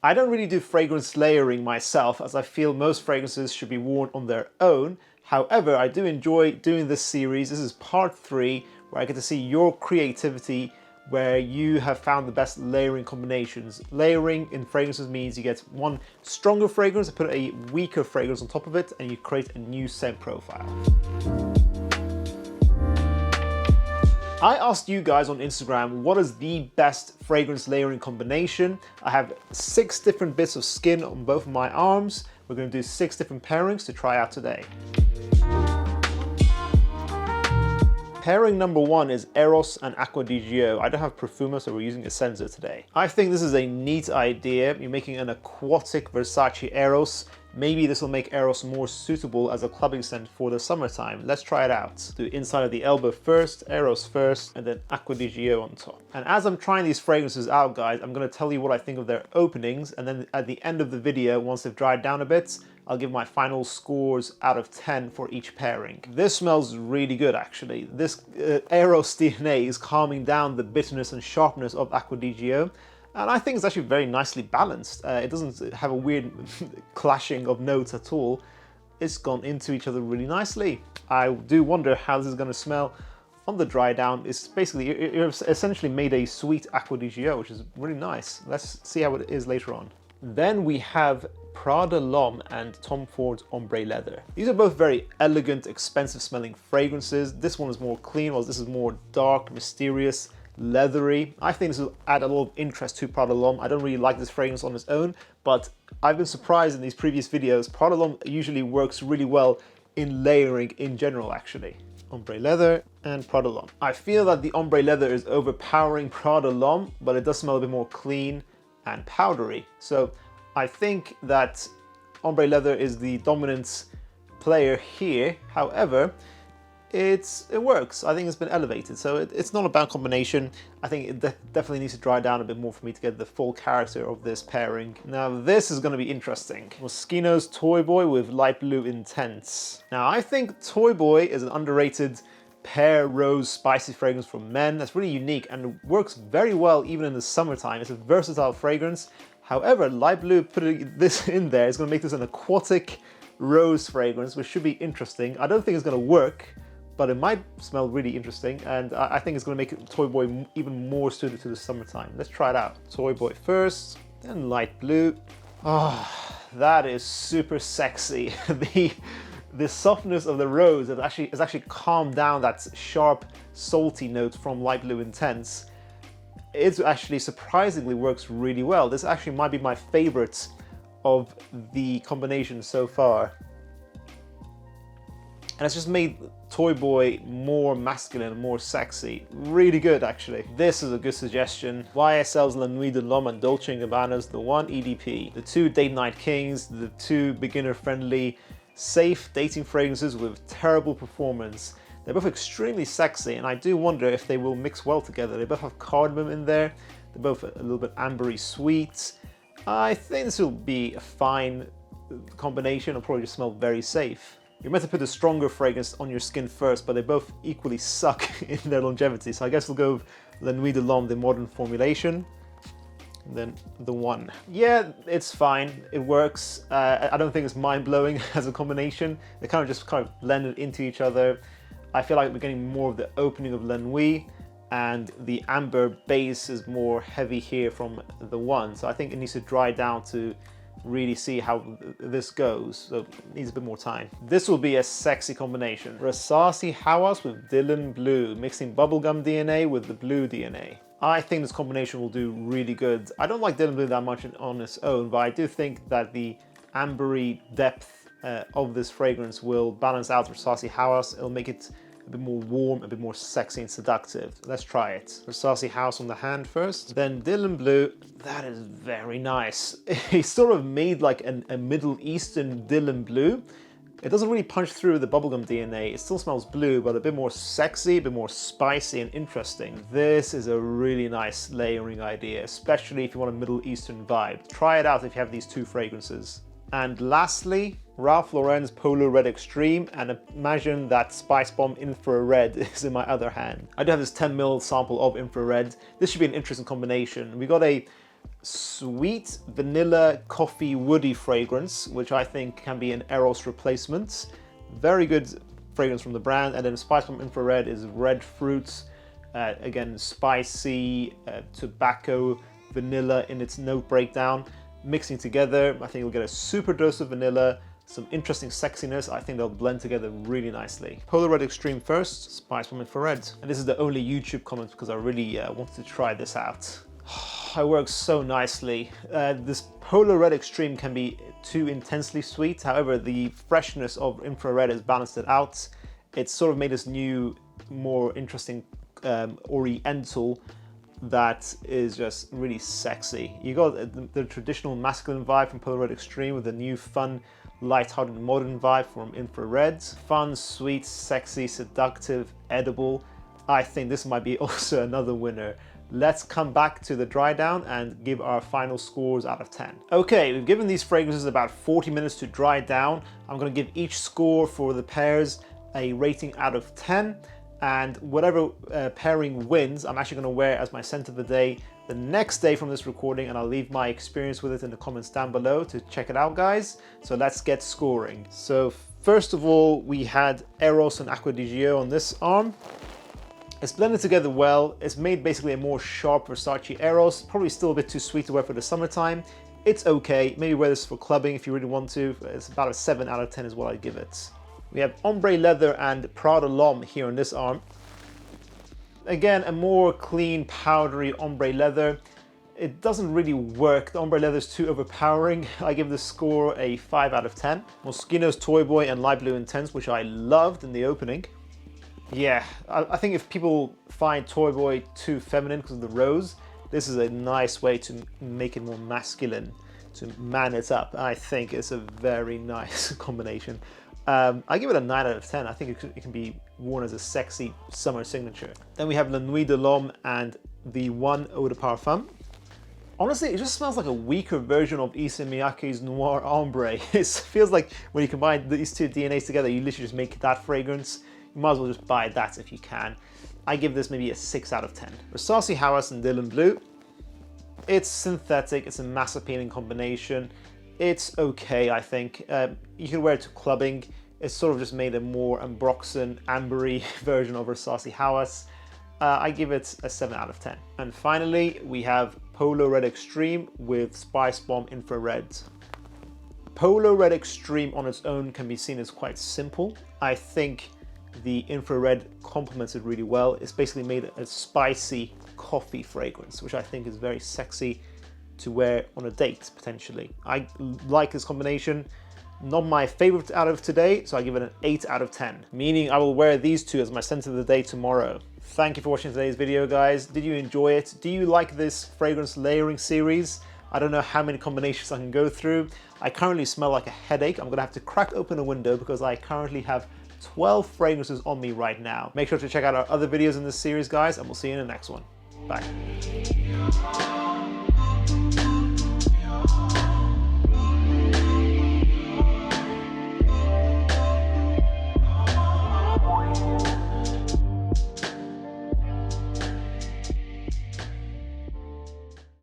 I don't really do fragrance layering myself, as I feel most fragrances should be worn on their own. However, I do enjoy doing this series. This is part 3, where I get to see your creativity, where you have found the best layering combinations. Layering in fragrances means you get one stronger fragrance, put a weaker fragrance on top of it, and you create a new scent profile. I asked you guys on Instagram, what is the best fragrance layering combination? I have 6 different bits of skin on both of my arms. We're going to do 6 different pairings to try out today. Pairing number 1 is Eros and Acqua Di Gio. I don't have Perfume, so we're using a sensor today. I think this is a neat idea. You're making an aquatic Versace Eros. Maybe this will make Eros more suitable as a clubbing scent for the summertime. Let's try it out. Do inside of the elbow first, Eros first, and then Acqua Di Gio on top. And as I'm trying these fragrances out, guys, I'm going to tell you what I think of their openings, and then at the end of the video, once they've dried down a bit, I'll give my final scores out of 10 for each pairing. This smells really good, actually. This Eros DNA is calming down the bitterness and sharpness of Acqua Di Gio. And I think it's actually very nicely balanced. It doesn't have a weird clashing of notes at all. It's gone into each other really nicely. I do wonder how this is going to smell on the dry down. It's basically, you've essentially made a sweet Acqua Di Gio, which is really nice. Let's see how it is later on. Then we have Prada L'Homme and Tom Ford's Ombre Leather. These are both very elegant, expensive smelling fragrances. This one is more clean, while this is more dark, mysterious, leathery. I think this will add a lot of interest to Prada L'Homme. I don't really like this fragrance on its own, but I've been surprised in these previous videos. Prada L'Homme usually works really well in layering in general, actually. Ombre Leather and Prada L'Homme. I feel that the Ombre Leather is overpowering Prada L'Homme, but it does smell a bit more clean and powdery. So I think that Ombre Leather is the dominant player here. However, it works. I think it's been elevated, so it's not a bad combination. I think it definitely needs to dry down a bit more for me to get the full character of this pairing. Now this is going to be interesting. Moschino's Toy Boy with Light Blue Intense. Now I think Toy Boy is an underrated pear rose spicy fragrance for men that's really unique and works very well even in the summertime. It's a versatile fragrance. However, Light Blue, putting this in there is going to make this an aquatic rose fragrance, which should be interesting. I don't think it's going to work, but it might smell really interesting, and I think it's going to make Toy Boy even more suited to the summertime. Let's try it out. Toy Boy first, then Light Blue. Oh, that is super sexy. The softness of the rose has actually calmed down that sharp, salty note from Light Blue Intense. It actually surprisingly works really well. This actually might be my favorite of the combination so far. And it's just made Toy Boy more masculine, more sexy. Really good, actually. This is a good suggestion. YSL's La Nuit de l'Homme and Dolce & Gabbana's The One EDP. The 2 date night kings, the 2 beginner-friendly, safe dating fragrances with terrible performance. They're both extremely sexy, and I do wonder if they will mix well together. They both have cardamom in there. They're both a little bit ambery sweet. I think this will be a fine combination. It'll probably just smell very safe. You're meant to put a stronger fragrance on your skin first, but they both equally suck in their longevity. So I guess we'll go with La Nuit de l'Homme, the modern formulation. And then The One. Yeah, it's fine. It works. I don't think it's mind-blowing as a combination. They kind of blended into each other. I feel like we're getting more of the opening of La Nuit, and the amber base is more heavy here from The One. So I think it needs to dry down to really see how this goes, so it needs a bit more time. This will be a sexy combination. Rasasi Hawas with Dylan Blue, mixing bubblegum DNA with the blue DNA. I think this combination will do really good. I don't like Dylan Blue that much on its own, but I do think that the ambery depth of this fragrance will balance out Rasasi Hawas. It'll make it a bit more warm, a bit more sexy and seductive. Let's try it. Rasasi House on the hand first, then Dylan Blue. That is very nice. He sort of made like a Middle Eastern Dylan Blue. It doesn't really punch through the bubblegum DNA. It still smells blue, but a bit more sexy, a bit more spicy and interesting. This is a really nice layering idea, especially if you want a Middle Eastern vibe. Try it out if you have these 2 fragrances. And lastly, Ralph Lauren's Polo Red Extreme, and imagine that Spicebom Infrared is in my other hand. I do have this 10 ml sample of infrared. This should be an interesting combination. We got a sweet vanilla coffee woody fragrance, which I think can be an Eros replacement. Very good fragrance from the brand. And then Spicebom Infrared is red fruits, again spicy, tobacco, vanilla in its note breakdown. Mixing together, I think you'll get a super dose of vanilla, some interesting sexiness. I think they'll blend together really nicely. Polo Red Extreme first, Spicebom Infrared. And this is the only YouTube comment because I really wanted to try this out. It works so nicely. This Polo Red Extreme can be too intensely sweet. However, the freshness of Infrared has balanced it out. It's sort of made this new, more interesting oriental that is just really sexy. You got the traditional masculine vibe from Polo Red Extreme with the new fun, light-hearted modern vibe from Infrared. Fun, sweet, sexy, seductive, edible. I think this might be also another winner. Let's come back to the dry down and give our final scores out of 10. Okay, we've given these fragrances about 40 minutes to dry down. I'm gonna give each score for the pairs a rating out of 10. And whatever pairing wins, I'm actually gonna wear as my scent of the day the next day from this recording, and I'll leave my experience with it in the comments down below to check it out, guys. So let's get scoring. So first of all, we had Eros and Acqua Di Gio on this arm. It's blended together well. It's made basically a more sharp Versace Eros, probably still a bit too sweet to wear for the summertime. It's okay, maybe wear this for clubbing if you really want to. It's about a 7 out of 10 is what I'd give it. We have Ombre leather and Prada L'Homme here on this arm. Again, a more clean, powdery ombre leather. It doesn't really work. The ombre leather is too overpowering. I give this score a 5 out of 10. Moschino's Toy Boy and Light Blue Intense, which I loved in the opening. Yeah, I think if people find Toy Boy too feminine because of the rose, this is a nice way to make it more masculine, to man it up. I think it's a very nice combination. I give it a 9 out of 10. I think it can be worn as a sexy summer signature. Then we have La Nuit de l'Homme and the One Eau de Parfum. Honestly, it just smells like a weaker version of Issey Miyake's Noir Ombre. It feels like when you combine these two DNAs together, you literally just make that fragrance. You might as well just buy that if you can. I give this maybe a 6 out of 10. Rasasi Hawas and Dylan Blue. It's synthetic, it's a mass appealing combination. It's okay, I think. You can wear it to clubbing. It's sort of just made a more Ambroxan, ambery version of Rasasi Hawas. I give it a 7 out of 10. And finally, we have Polo Red Extreme with Spicebom Infrared. Polo Red Extreme on its own can be seen as quite simple. I think the infrared complements it really well. It's basically made a spicy coffee fragrance, which I think is very sexy to wear on a date, potentially. I like this combination. Not my favorite out of today, so I give it an 8 out of 10, meaning I will wear these two as my scent of the day tomorrow. Thank you for watching today's video, guys. Did you enjoy it? Do you like this fragrance layering series? I don't know how many combinations I can go through. I currently smell like a headache. I'm gonna have to crack open a window because I currently have 12 fragrances on me right now. Make sure to check out our other videos in this series, guys, and we'll see you in the next one. Bye.